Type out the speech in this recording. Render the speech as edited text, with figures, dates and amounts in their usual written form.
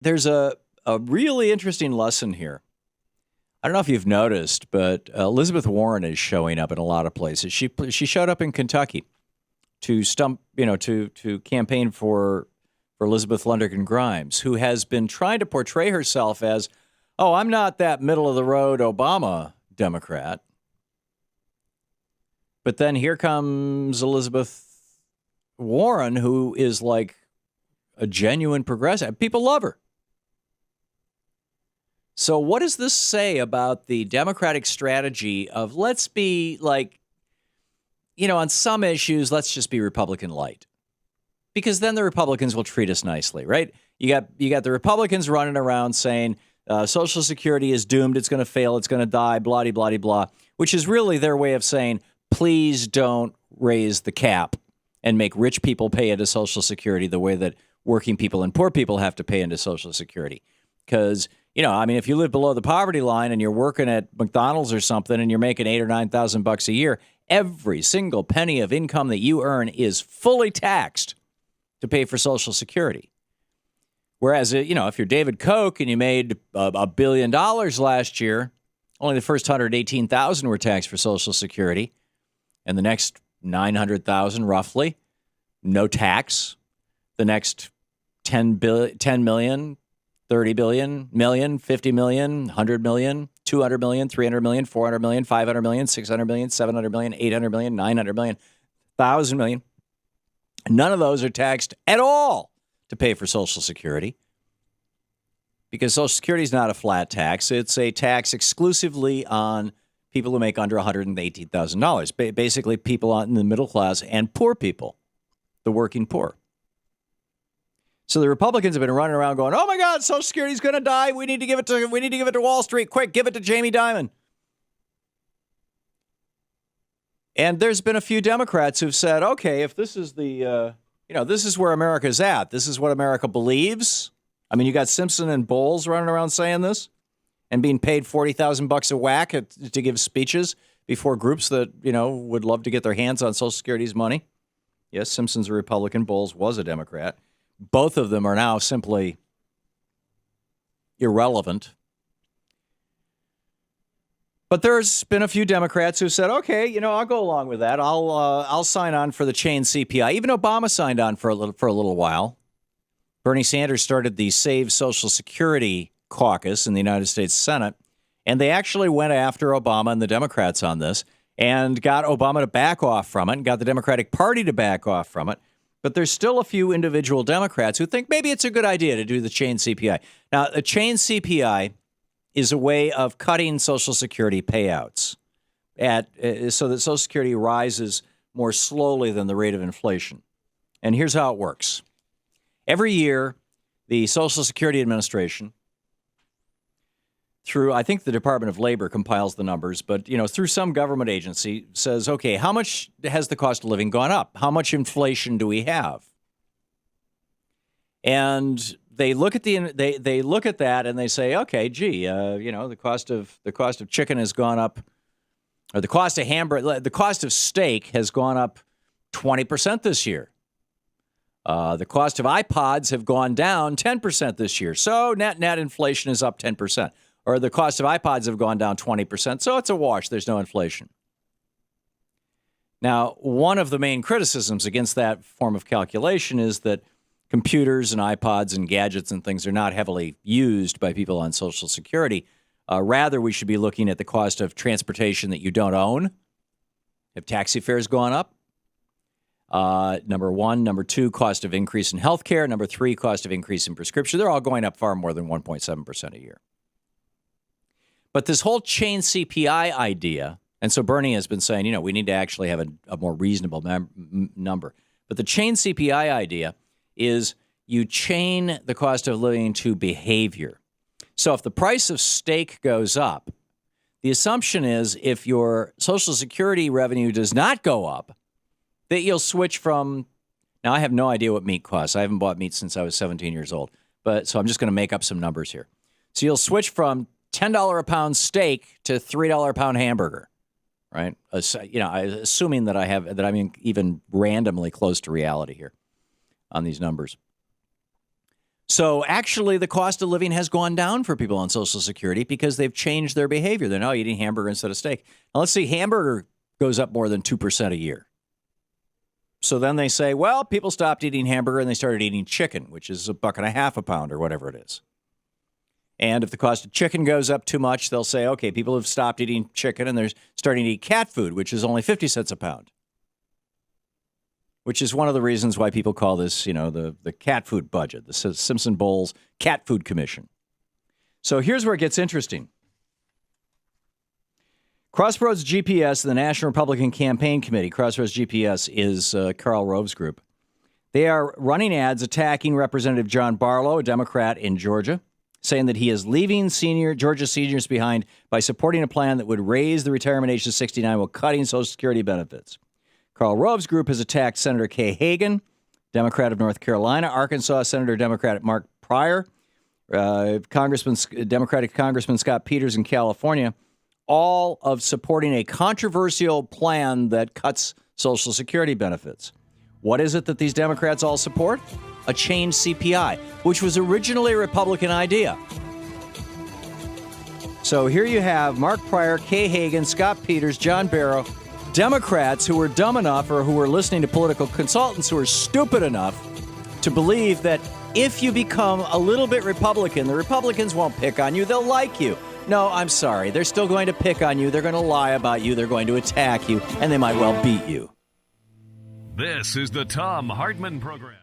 There's a really interesting lesson here. I don't know if you've noticed, but Elizabeth Warren is showing up in a lot of places. She showed up in Kentucky to to campaign for Elizabeth Lundergan Grimes, who has been trying to portray herself as, oh, I'm not that middle of the road Obama Democrat. But then here comes Elizabeth Warren, who is like a genuine progressive. People love her. So what does this say about the Democratic strategy of let's be like, on some issues, let's just be Republican light? Because then the Republicans will treat us nicely, right? You got the Republicans running around saying Social Security is doomed, it's going to fail, it's going to die, blah, blah, blah, blah, which is really their way of saying, please don't raise the cap and make rich people pay into Social Security the way that working people and poor people have to pay into Social Security. Because, if you live below the poverty line and you're working at McDonald's or something and you're making $8,000 or $9,000 a year, every single penny of income that you earn is fully taxed to pay for Social Security. Whereas, if you're David Koch and you made $1 billion last year, only the first 118,000 were taxed for Social Security, and the next 900,000 roughly, no tax. The next 10 million, 30 billion, million, 50 million, 100 million, 200 million, 300 million, 400 million, 500 million, 600 million, 700 million, 800 million, 900 million, 1,000 million. None of those are taxed at all to pay for Social Security, because Social Security is not a flat tax. It's a tax exclusively on people who make under $118,000, basically people in the middle class and poor people, the working poor. So the Republicans have been running around going, "Oh my God, Social Security is going to die. We need to give it to Wall Street. Quick, give it to Jamie Dimon." And there's been a few Democrats who've said, "Okay, if this is this is where America's at. This is what America believes." I mean, you got Simpson and Bowles running around saying this and being paid $40,000 a whack to give speeches before groups that would love to get their hands on Social Security's money. Yes, Simpson's a Republican. Bowles was a Democrat. Both of them are now simply irrelevant. But there's been a few Democrats who said, "Okay, I'll go along with that. I'll sign on for the chain CPI." Even Obama signed on for a little while. Bernie Sanders started the Save Social Security caucus in the United States Senate, and they actually went after Obama and the Democrats on this and got Obama to back off from it and got the Democratic Party to back off from it. But there's still a few individual Democrats who think maybe it's a good idea to do the chain CPI. Now, a chain CPI is a way of cutting Social Security payouts so that Social Security rises more slowly than the rate of inflation. And here's how it works. Every year, the Social Security Administration, through, I think the Department of Labor compiles the numbers, but, through some government agency says, okay, how much has the cost of living gone up? How much inflation do we have? And they look at they look at that and they say, okay, gee, the cost of chicken has gone up, or the cost of steak has gone up 20% this year. The cost of iPods have gone down 10% this year. So net inflation is up 10%. Or the cost of iPods have gone down 20%. So it's a wash. There's no inflation. Now, one of the main criticisms against that form of calculation is that computers and iPods and gadgets and things are not heavily used by people on Social Security. Rather, we should be looking at the cost of transportation that you don't own. Have taxi fares gone up? Number one. Number two, cost of increase in health care. Number three, cost of increase in prescription. They're all going up far more than 1.7% a year. But this whole chain CPI idea, and so Bernie has been saying, we need to actually have a more reasonable number. But the chain CPI idea is you chain the cost of living to behavior. So if the price of steak goes up, the assumption is if your Social Security revenue does not go up, that you'll switch from, now I have no idea what meat costs. I haven't bought meat since I was 17 years old. So I'm just going to make up some numbers here. So you'll switch from $10 a pound steak to $3 a pound hamburger, right? Assuming that I'm even randomly close to reality here on these numbers. So actually, the cost of living has gone down for people on Social Security because they've changed their behavior. They're now eating hamburger instead of steak. Now, let's see, hamburger goes up more than 2% a year. So then they say, well, people stopped eating hamburger and they started eating chicken, which is $1.50 a pound or whatever it is. And if the cost of chicken goes up too much, they'll say, okay, people have stopped eating chicken and they're starting to eat cat food, which is only 50 cents a pound. Which is one of the reasons why people call this, the cat food budget, the Simpson Bowles Cat Food Commission. So here's where it gets interesting. Crossroads GPS, the National Republican Campaign Committee, Crossroads GPS is Karl Rove's group. They are running ads attacking Representative John Barlow, a Democrat in Georgia, saying that he is leaving Georgia seniors behind by supporting a plan that would raise the retirement age to 69 while cutting Social Security benefits. Karl Rove's group has attacked Senator Kay Hagan, Democrat of North Carolina, Arkansas Senator Democrat Mark Pryor, Democratic Congressman Scott Peters in California, all of supporting a controversial plan that cuts Social Security benefits. What is it that these Democrats all support? A changed CPI, which was originally a Republican idea. So here you have Mark Pryor, Kay Hagan, Scott Peters, John Barrow, Democrats who were dumb enough or who were listening to political consultants who were stupid enough to believe that if you become a little bit Republican, the Republicans won't pick on you, they'll like you. No, I'm sorry. They're still going to pick on you. They're going to lie about you. They're going to attack you, and they might well beat you. This is the Thom Hartmann Program.